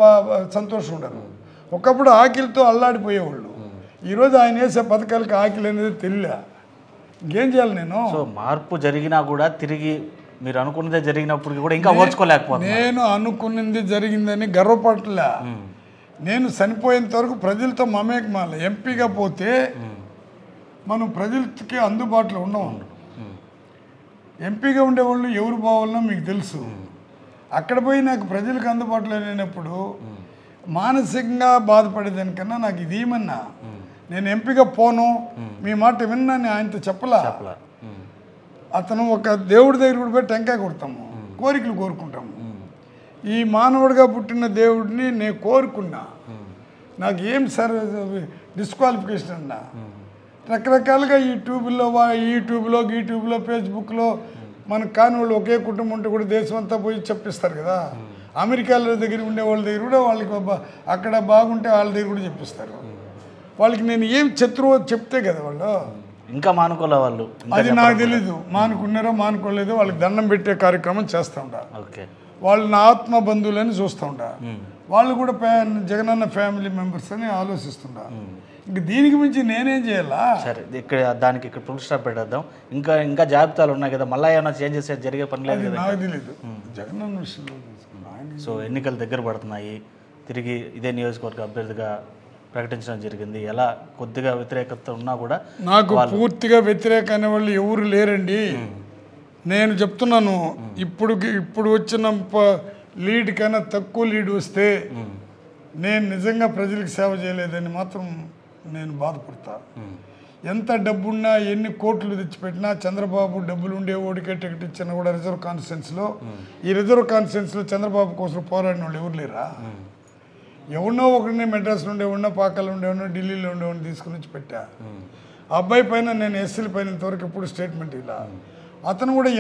సంతోషం ఉండరు. ఒకప్పుడు ఆకలితో అల్లాడిపోయేవాళ్ళు, ఈరోజు ఆయన వేసే పథకాలకి ఆకలి అనేది తెలియలే. ఇంకేం చేయాలి నేను? సో మార్పు జరిగినా కూడా తిరిగి మీరు అనుకున్నదే జరిగినప్పుడు కూడా ఇంకా ఓర్చుకోలేకపోతే, నేను అనుకున్నది జరిగిందని గర్వపడలే. నేను చనిపోయేంత వరకు ప్రజలతో మమేకమాల. ఎంపీగా పోతే మనం ప్రజలకి అందుబాటులో ఉండవు. ఎంపీగా ఉండేవాళ్ళు ఎవరు బావాలనో మీకు తెలుసు. అక్కడ పోయి నాకు ప్రజలకు అందుబాటులో లేనప్పుడు మానసికంగా బాధపడేదానికన్నా నాకు ఇది ఏమన్నా, నేను ఎంపీగా పోను, మీ మాట విన్నాను ఆయనతో చెప్పలా. అతను ఒక దేవుడి దగ్గర కూడా పోయి టెంకాయ కొడతాము, కోరికలు కోరుకుంటాము. ఈ మానవుడిగా పుట్టిన దేవుడిని నేను కోరుకున్నా, నాకు ఏం డిస్క్వాలిఫికేషన్ అన్నా, రకరకాలుగా యూట్యూబ్లో ఫేస్బుక్లో మనకు కాని వాళ్ళు ఒకే కుటుంబం ఉంటే కూడా దేశం అంతా పోయి చెప్పిస్తారు కదా. అమెరికాలో దగ్గర ఉండే వాళ్ళ దగ్గర కూడా వాళ్ళకి అక్కడ బాగుంటే వాళ్ళ దగ్గర కూడా చెప్పిస్తారు. వాళ్ళకి నేను ఏం శత్రువు చెప్తే కదా వాళ్ళు ఇంకా మానుకోలే వాళ్ళు. అది నాకు తెలీదు, మానుకున్నారో మానుకోలేదో వాళ్ళకి దండం పెట్టే కార్యక్రమం చేస్తూ ఉంటా. ఓకే, వాళ్ళు నా ఆత్మ బంధువులని చూస్తూ ఉంటా. వాళ్ళు కూడా జగనన్న ఫ్యామిలీ మెంబర్స్ అని ఆలోచిస్తుంటా. ఇంక దీనికి మించి నేనేం చేయాలా? సరే, ఇక్కడ ఫుల్ స్టాప్ పెట్టేద్దాం. ఇంకా జాబితాలు ఉన్నాయి కదా, మళ్ళీ ఏమైనా చేంజెస్ జరిగే పని లేదు కదా? నాకు తెలీదు జగనన్న విషయంలో. సో ఎన్నికలు దగ్గర పడుతున్నాయి, తిరిగి ఇదే నియోజకవర్గ అభ్యర్థిగా ప్రకటించడం జరిగింది. ఎలా కొద్దిగా వ్యతిరేకత ఉన్నా కూడా నాకు పూర్తిగా వ్యతిరేక అనే వాళ్ళు ఎవరు లేరండి. నేను చెప్తున్నాను, ఇప్పుడు వచ్చిన లీడ్ కన్నా తక్కువ లీడ్ వస్తే నేను నిజంగా ప్రజలకు సేవ చేయలేదని మాత్రం నేను బాధపడతా. ఎంత డబ్బున్నా ఎన్ని కోట్లు తెచ్చిపెట్టినా చంద్రబాబు డబ్బులు ఉండే ఓడికే టికెట్ ఇచ్చినా కూడా రిజర్వ్ కాన్స్టిట్యున్సీలో చంద్రబాబు కోసం పోరాడిన వాళ్ళు ఎవరు లేరా? ఎవరినో ఒకరిని మెడ్రాస్ నుండి ఎవరినో పాకాల నుండి ఎవరినో ఢిల్లీలో ఉండేవాడిని తీసుకుని వచ్చి పెట్టా. ఆ అబ్బాయి పైన నేను ఎస్సీల పైన ఇంతవరకు ఎప్పుడు స్టేట్మెంట్ ఇలా. అతను కూడా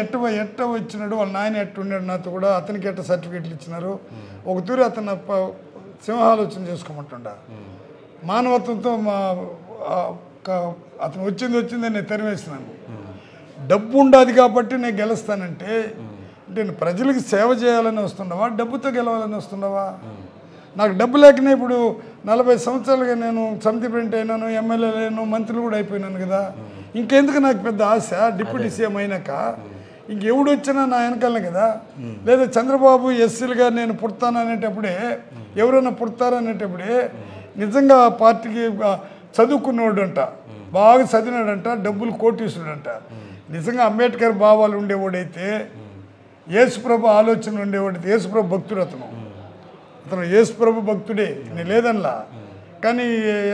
ఎట్ట వచ్చినాడు, వాళ్ళ నాయన ఎట్టు ఉన్నాడు నాతో కూడా, అతనికి ఎట్ట సర్టిఫికేట్లు ఇచ్చినారు. ఒక తూరి అతను సింహాలోచన చేసుకోమంటుండ. మానవత్వంతో అతను వచ్చింది నేను తెరవేసినాను. డబ్బు ఉండదు కాబట్టి నేను గెలుస్తానంటే నేను ప్రజలకు సేవ చేయాలని వస్తుండవా, డబ్బుతో గెలవాలని వస్తుండవా? నాకు డబ్బు లేకనే ఇప్పుడు 40 సంవత్సరాలుగా నేను సమితి ప్రింట్ అయినాను, ఎమ్మెల్యే అయినాను, మంత్రులు కూడా అయిపోయినాను కదా. ఇంకెందుకు నాకు పెద్ద ఆశ? డిప్యూటీ సీఎం అయినాక ఇంకెవడు వచ్చినా నా వెనకాలనే కదా. లేదా చంద్రబాబు ఎస్సీలుగా నేను పుడతాననేటప్పుడే, ఎవరైనా పుడతారనేటప్పుడే నిజంగా పార్టీకి చదువుకున్నవాడు అంట, బాగా చదివినాడంట, డబ్బులు కోటీసుడంట, నిజంగా అంబేద్కర్ భావాలు ఉండేవాడైతే, యేసుప్రభు ఆలోచన ఉండేవాడైతే, యేసుప్రభు భక్తుడు అతను యేసుప్రభు భక్తుడే, నేను లేదనలా. కానీ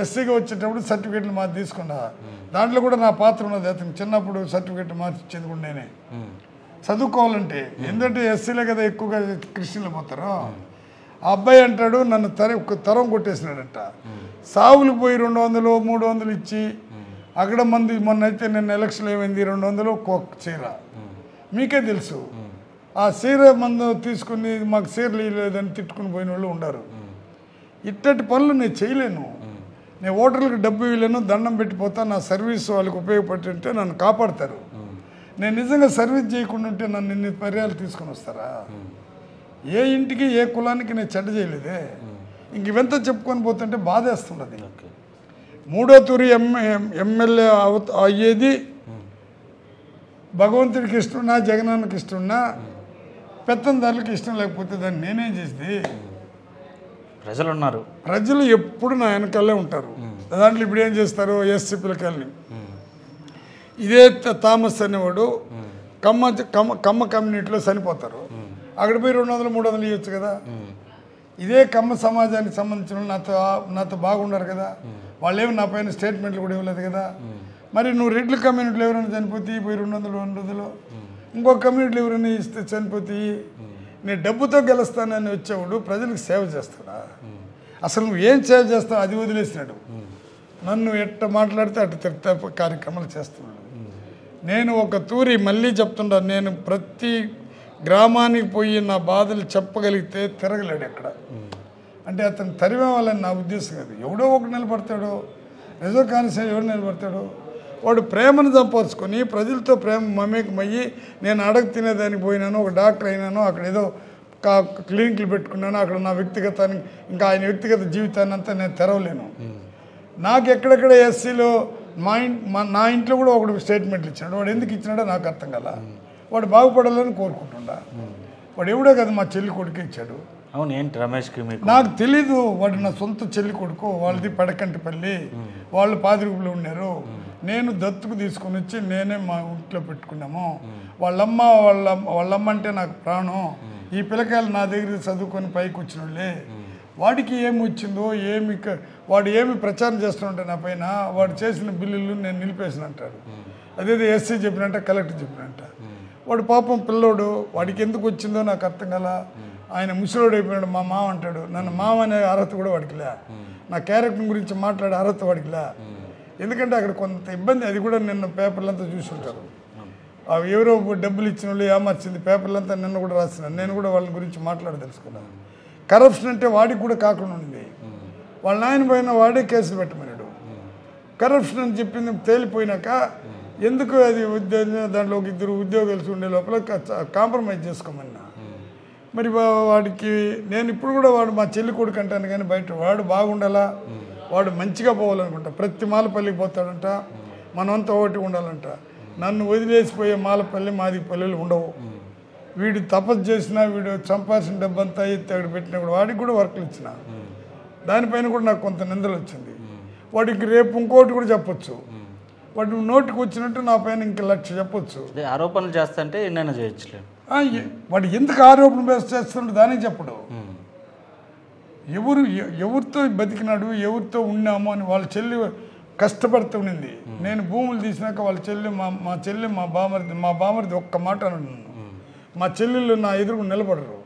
ఎస్సీగా వచ్చేటప్పుడు సర్టిఫికేట్లు మార్చి తీసుకున్నా. దాంట్లో కూడా నా పాత్ర ఉన్నది. అతను చిన్నప్పుడు సర్టిఫికేట్ మార్చి ఇచ్చేది కూడా నేనే. చదువుకోవాలంటే ఎందుకంటే ఎస్సీలే కదా ఎక్కువగా క్రిస్టియన్లు పోతారు. ఆ అబ్బాయి అంటాడు నన్ను తరం కొట్టేసినాడంట. సావులకు పోయి 200 300 ఇచ్చి అక్కడ మంది మొన్న అయితే నిన్న ఎలక్షన్ ఏమైంది 200 చీర. మీకే తెలుసు. ఆ చీర మందు తీసుకుని మాకు చీరలు లేదని తిట్టుకుని పోయిన వాళ్ళు ఉండరు. ఇట్టటి పనులు నేను చేయలేను. నేను ఓటర్లకు డబ్బు ఇవ్వలేను, దండం పెట్టిపోతా. నా సర్వీస్ వాళ్ళకి ఉపయోగపడుతుంటే నన్ను కాపాడతారు. నేను నిజంగా సర్వీస్ చేయకుండా ఉంటే నన్ను ఇన్ని పర్యాలు తీసుకొని వస్తారా? ఏ ఇంటికి ఏ కులానికి నేను చెడ్డ చేయలేదే. ఇంక ఇవంతా చెప్పుకొని పోతుంటే బాధేస్తున్నది. 3వ తూరి ఎమ్మెల్యే అయ్యేది భగవంతుడికి ఇష్టం, జగనన్నకి ఇష్టం, పెత్తందారులకు ఇష్టం లేకపోతే దాన్ని నేనేం చేసింది? ప్రజలు ఉన్నారు, ప్రజలు ఎప్పుడు నా వెనకాలే ఉంటారు. దాంట్లో ఇప్పుడు ఏం చేస్తారు? ఎస్సీ పిల్లకాయలని ఇదే థామస్ అనేవాడు కమ్మ కమ్యూనిటీలో చనిపోతారు. అక్కడ పోయి 200 300 ఇవ్వచ్చు కదా. ఇదే కమ్మ సమాజానికి సంబంధించిన నాతో బాగున్నారు కదా. వాళ్ళు ఏమి నా పైన స్టేట్మెంట్లు కూడా ఇవ్వలేదు కదా. మరి నువ్వు రెడ్ల కమ్యూనిటీలో ఎవరైనా చనిపోతే పోయి 200 200 ఇంకొక కమ్యూనిటీలో ఎవరైనా ఇస్తే చనిపోతే నేను డబ్బుతో గెలుస్తానని వచ్చేవాడు ప్రజలకు సేవ చేస్తాడా? అసలు నువ్వు ఏం సేవ చేస్తావు అది వదిలేసినాడు. నన్ను ఎట్ట మాట్లాడితే అట్ట తిట్ట కార్యక్రమాలు చేస్తున్నాడు. నేను ఒక తూరి మళ్ళీ చెప్తున్నా, నేను ప్రతి గ్రామానికి పోయి నా బాధలు చెప్పగలిగితే తిరగలేడు ఎక్కడ. అంటే అతను తరివేవాలని నా ఉద్దేశం కాదు. ఎవడో ఒకటి నిలబడతాడో, రిజర్వ్ కాన్స్టిట్యూన్సీ ఎవడు నిలబడతాడో వాడు ప్రేమను సంపాదించుకొని ప్రజలతో ప్రేమ మమేకమయ్యి నేను అడగ తినేదానికి పోయినాను, ఒక డాక్టర్ అయినాను, అక్కడ ఏదో క్లినిక్లు పెట్టుకున్నాను, అక్కడ నా వ్యక్తిగతానికి ఇంకా ఆయన వ్యక్తిగత జీవితాన్ని అంతా నేను తెరవలేను. నాకు ఎక్కడెక్కడ ఎస్సీలో నా ఇంట్లో కూడా ఒకటి స్టేట్మెంట్లు ఇచ్చినాడు. వాడు ఎందుకు ఇచ్చినాడో నాకు అర్థం కదా. వాడు బాగుపడాలని కోరుకుంటుండా. వాడు ఎవడో కదా మా చెల్లి కొడుకు ఇచ్చాడు. అవును, ఏంటి రమేష్కి నాకు తెలీదు. వాడు నా సొంత చెల్లి కొడుకు, వాళ్ళది పడకంటిపల్లి, వాళ్ళు పాదిరూపులో ఉన్నారు. నేను దత్తుకు తీసుకొని వచ్చి నేనే మా ఇంట్లో పెట్టుకున్నాము. వాళ్ళమ్మ అంటే నాకు ప్రాణం. ఈ పిల్లకాయలు నా దగ్గర చదువుకొని పైకి వచ్చిన వాళ్ళే. వాడికి ఏమి వచ్చిందో వాడు ఏమి ప్రచారం చేస్తుంటే నా పైన వాడు చేసిన బిల్లులు నేను నిలిపేసిన అంటాడు. అదేదో ఎస్సీ చెప్పినట్ట, కలెక్టర్ చెప్పినట్ట. వాడు పాపం పిల్లోడు, వాడికి ఎందుకు వచ్చిందో నాకు అర్థం కల. ఆయన ముసలోడు అయిపోయినాడు, మా మామ అంటాడు. నన్ను మామ అనే అర్హత కూడా వాడికిలే. నా క్యారెక్టర్ గురించి మాట్లాడే అర్హత వాడికిలే. ఎందుకంటే అక్కడ కొంత ఇబ్బంది, అది కూడా నిన్న పేపర్లంతా చూసి ఉంటారు. అవి ఎవరో డబ్బులు ఇచ్చిన వాళ్ళు ఏమర్చింది పేపర్లంతా నిన్న కూడా రాసినాను. నేను కూడా వాళ్ళ గురించి మాట్లాడి తెలుసుకున్నాను. కరప్షన్ అంటే వాడికి కూడా కాకుండా ఉంది. వాళ్ళ నాయన పైన వాడే కేసులు పెట్టమన్నాడు. కరప్షన్ అని చెప్పింది తేలిపోయినాక ఎందుకు అది దాంట్లో ఒక 2 ఉద్యోగాలు ఉండే లోపల కాంప్రమైజ్ చేసుకోమన్నా. మరి వాడికి నేను ఇప్పుడు కూడా వాడు మా చెల్లి కొడుకు అంటాను కానీ బయట వాడు బాగుండాలా, వాడు మంచిగా పోవాలనుకుంటా. ప్రతి మాలపల్లికి పోతాడంట, మనమంతా ఒకటి ఉండాలంట. నన్ను వదిలేసిపోయే మాలపల్లి మాది పల్లెలు ఉండవు. వీడు తపస్సు చేసినా వీడు చంపాల్సిన డబ్బంతా ఎత్తి అక్కడ పెట్టినా కూడా వాడికి కూడా వర్క్లు ఇచ్చిన దానిపైన కూడా నాకు కొంత నిందలు వచ్చింది. వాడికి రేపు ఇంకోటి కూడా చెప్పొచ్చు. వాడు నోటికి వచ్చినట్టు నా పైన ఇంక 1,00,000 చెప్పొచ్చు. ఆరోపణలు చేస్తుంటే ఎన్నైనా చేయొచ్చులే. వాడు ఎందుకు ఆరోపణ చేస్తున్నాడు దానికి చెప్పడు. ఎవరితో బతికినాడు, ఎవరితో ఉన్నాము అని వాళ్ళ చెల్లి కష్టపడుతూ ఉండింది. నేను భూములు తీసినాక వాళ్ళ చెల్లి మా చెల్లి మా బామరిది ఒక్క మాట అన్నాడు. మా చెల్లెళ్ళు నా ఎదురుకు నిలబడరు.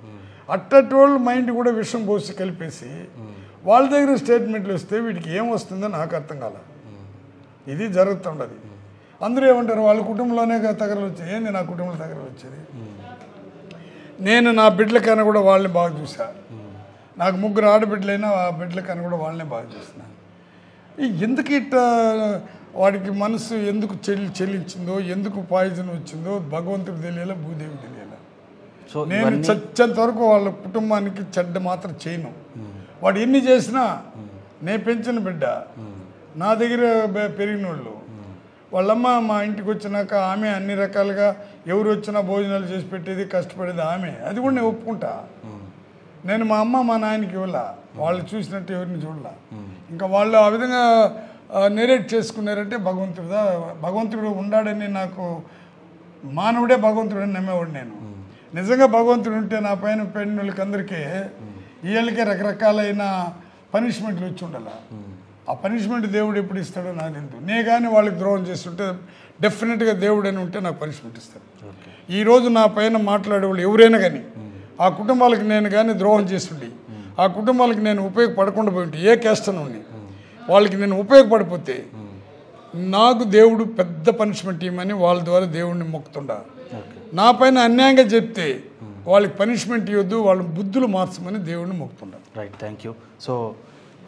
అట్టటి వాళ్ళు మైండ్ కూడా విషం పోసి కలిపేసి వాళ్ళ దగ్గర స్టేట్మెంట్లు వస్తే వీడికి ఏం వస్తుందో నాకు అర్థం కాల. ఇది జరుగుతుండదు. అందరూ ఏమంటారు వాళ్ళ కుటుంబంలోనే తగరలు వచ్చాయి. ఏంది నా కుటుంబంలో తగరలు వచ్చేది? నేను నా బిడ్డలకైనా కూడా వాళ్ళని బాగా చూసా. నాకు 3 ఆడబిడ్డలైనా ఆ బిడ్డలకైనా కూడా వాళ్ళనే బాగా చూసినా. ఎందుకు ఇట్లా వాడికి మనసు ఎందుకు చెల్లించిందో, ఎందుకు పాయిజన్ వచ్చిందో భగవంతుడు తెలియాల, భూదేవి తెలియాల. నేను చచ్చేంత వరకు వాళ్ళ కుటుంబానికి చెడ్డ మాత్రం చేయను. వాడు ఎన్ని చేసినా నేను పెంచిన బిడ్డ, నా దగ్గర పెరిగిన వాళ్ళు. వాళ్ళమ్మ మా ఇంటికి వచ్చినాక ఆమె అన్ని రకాలుగా ఎవరు వచ్చినా భోజనాలు చేసి పెట్టేది, కష్టపడేది ఆమె. అది కూడా నేను ఒప్పుకుంటా. నేను మా అమ్మ మా నాయనకి ఇవ్వాల, వాళ్ళు చూసినట్టు ఎవరిని చూడాల. ఇంకా వాళ్ళు ఆ విధంగా నెరేట్ చేసుకున్నారంటే భగవంతుడు ఉన్నాడని నాకు, మానవుడే భగవంతుడని నమ్మేవాడు నేను. నిజంగా భగవంతుడు ఉంటే నా పైన పెళ్ళిన వాళ్ళకి అందరికీ వీళ్ళకే రకరకాలైన పనిష్మెంట్లు వచ్చి ఉండాల. ఆ పనిష్మెంట్ దేవుడు ఎప్పుడు ఇస్తాడో నాకు తెలియదు. నే కానీ వాళ్ళకి ద్రోహం చేస్తుంటే డెఫినెట్గా దేవుడు అని ఉంటే నాకు పనిష్మెంట్ ఇస్తాడు. ఈరోజు నా పైన మాట్లాడేవాళ్ళు ఎవరైనా కానీ ఆ కుటుంబాలకు నేను కానీ ద్రోహం చేస్తుండే, ఆ కుటుంబాలకు నేను ఉపయోగపడకుండా పోయింటే, ఏ కేస్తనుండి వాళ్ళకి నేను ఉపయోగపడిపోతే నాకు దేవుడు పెద్ద పనిష్మెంట్ ఇవ్వమని వాళ్ళ ద్వారా దేవుడిని మొక్కుతుండా. నా పైన అన్యాయంగా చెప్తే వాళ్ళకి పనిష్మెంట్ ఇవ్వద్దు, వాళ్ళ బుద్ధులు మార్చమని దేవుడిని మొక్కుతుండా. Right, thank you. సో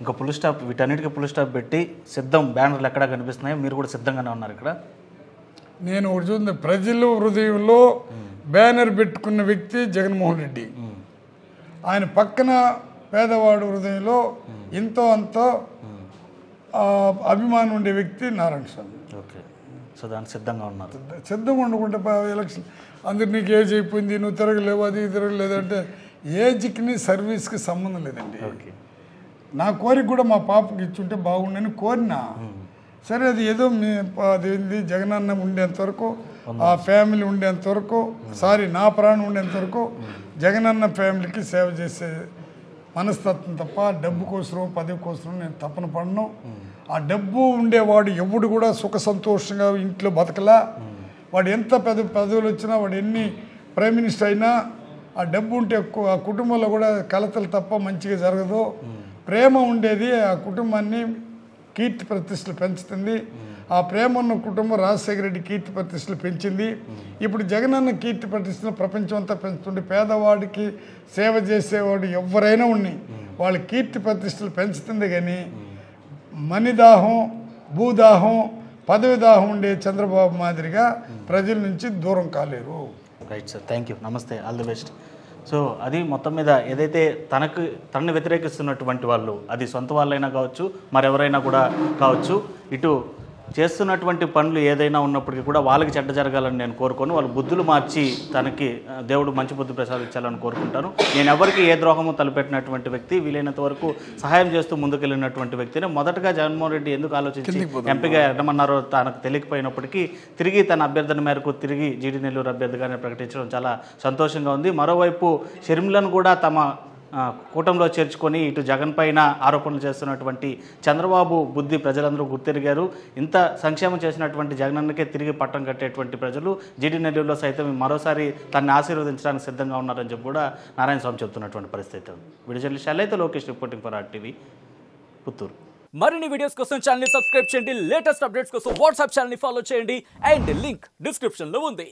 ఇంకా ఫుల్ స్టాప్, వీటన్నిటికీ ఫుల్ స్టాప్ పెట్టి సిద్ధం బ్యానర్లు ఎక్కడా కనిపిస్తున్నాయి, మీరు కూడా సిద్ధంగానే ఉన్నారు ఇక్కడ. నేను ఒకటి చూద్దాం, ప్రజల హృదయంలో బ్యానర్ పెట్టుకున్న వ్యక్తి జగన్మోహన్ రెడ్డి. ఆయన పక్కన పేదవాడు హృదయంలో ఎంతో అంతో అభిమానం ఉండే వ్యక్తి నారాయణ స్వామి. ఓకే, సో దానికి సిద్ధంగా ఉన్నారు. సిద్ధంగా ఉండకుంటే ఎలక్షన్ అందరు నీకు ఏజ్ అయిపోయింది, నువ్వు తిరగలేవు, అది తిరగలేదు అంటే ఏజ్కి సర్వీస్కి సంబంధం లేదండి. ఓకే, నా కోరిక కూడా మా పాపకి ఇచ్చుంటే బాగుండని కోరినా. సరే, అది ఏదో అదేంది జగనన్న ఉండేంతవరకు, ఆ ఫ్యామిలీ ఉండేంతవరకు, నా ప్రాణం ఉండేంతవరకు జగనన్న ఫ్యామిలీకి సేవ చేసే మనస్తత్వం తప్ప డబ్బు కోసరం పదవి కోసరం నేను తప్పన పడను. ఆ డబ్బు ఉండేవాడు ఎవడు కూడా సుఖ సంతోషంగా ఇంట్లో బతకలా. వాడు ఎంత పెద్ద పదవులు వచ్చినా, వాడు ఎన్ని ప్రైమ్ మినిస్టర్ అయినా, ఆ డబ్బు ఉంటే ఆ కుటుంబంలో కూడా కలతలు తప్ప మంచిగా జరగదు. ప్రేమ ఉండేది ఆ కుటుంబాన్ని కీర్తి ప్రతిష్టలు పెంచుతుంది. ఆ ప్రేమ ఉన్న కుటుంబం రాజశేఖర రెడ్డి కీర్తి ప్రతిష్టలు పెంచింది. ఇప్పుడు జగనన్న కీర్తి ప్రతిష్టలు ప్రపంచం అంతా పెంచుతుంటే పేదవాడికి సేవ చేసేవాడు ఎవరైనా ఉన్నాయి, వాళ్ళ కీర్తి ప్రతిష్టలు పెంచుతుంది. కానీ మణిదాహం, భూదాహం, పదవి దాహం ఉండే చంద్రబాబు మాదిరిగా ప్రజల నుంచి దూరం కాలేరు. రైట్ సార్, థ్యాంక్ యూ, నమస్తే, ఆల్ ది బెస్ట్. సో అది మొత్తం మీద ఏదైతే తనని వ్యతిరేకిస్తున్నటువంటి వాళ్ళు, అది సొంత వాళ్ళైనా కావచ్చు, మరెవరైనా కూడా కావచ్చు, ఇటు చేస్తున్నటువంటి పనులు ఏదైనా ఉన్నప్పటికీ కూడా వాళ్ళకి చెడ్డ జరగాలని నేను కోరుకోను. వాళ్ళు బుద్ధులు మార్చి తనకి దేవుడు మంచి బుద్ధి ప్రసాదించాలని కోరుకుంటాను. నేను ఎవరికి ఏ ద్రోహము తలపెట్టినటువంటి వ్యక్తి, వీలైనంత వరకు సహాయం చేస్తూ ముందుకెళ్ళినటువంటి వ్యక్తిని మొదటగా జగన్మోహన్ రెడ్డి ఎందుకు ఆలోచించి ఎంపీగా ఎడమన్నారో తనకు తెలియకపోయినప్పటికీ తిరిగి తన అభ్యర్థన మేరకు తిరిగి జీడి నెల్లూరు అభ్యర్థిగానే ప్రకటించడం చాలా సంతోషంగా ఉంది. మరోవైపు షర్మిలను కూడా తమ కూటంలో చేర్చుకొని ఇటు జగన్ పైన ఆరోపణలు చేస్తున్నటువంటి చంద్రబాబు బుద్ధి ప్రజలందరూ గుర్తెరిగారు. ఇంత సంక్షేమం చేసినటువంటి జగనన్నకే తిరిగి పట్టం కట్టేటువంటి ప్రజలు జీడి నెల్లూరులో సైతం మరోసారి తనని ఆశీర్వదించడానికి సిద్ధంగా ఉన్నారని చెప్పి కూడా నారాయణ స్వామి చెప్తున్నటువంటి పరిస్థితి ఉంది. వీడియో జర్నలిస్ట్ అయితే Lokesh reporting for RTV, Puttur. మరిన్ని వీడియోస్ కోసం ఛానల్ ని సబ్స్క్రైబ్ చేయండి, లేటెస్ట్ అప్డేట్స్ కోసం వాట్సాప్ ఛానల్ ని ఫాలో చేయండి అండ్ లింక్ డిస్క్రిప్షన్ లో ఉంది.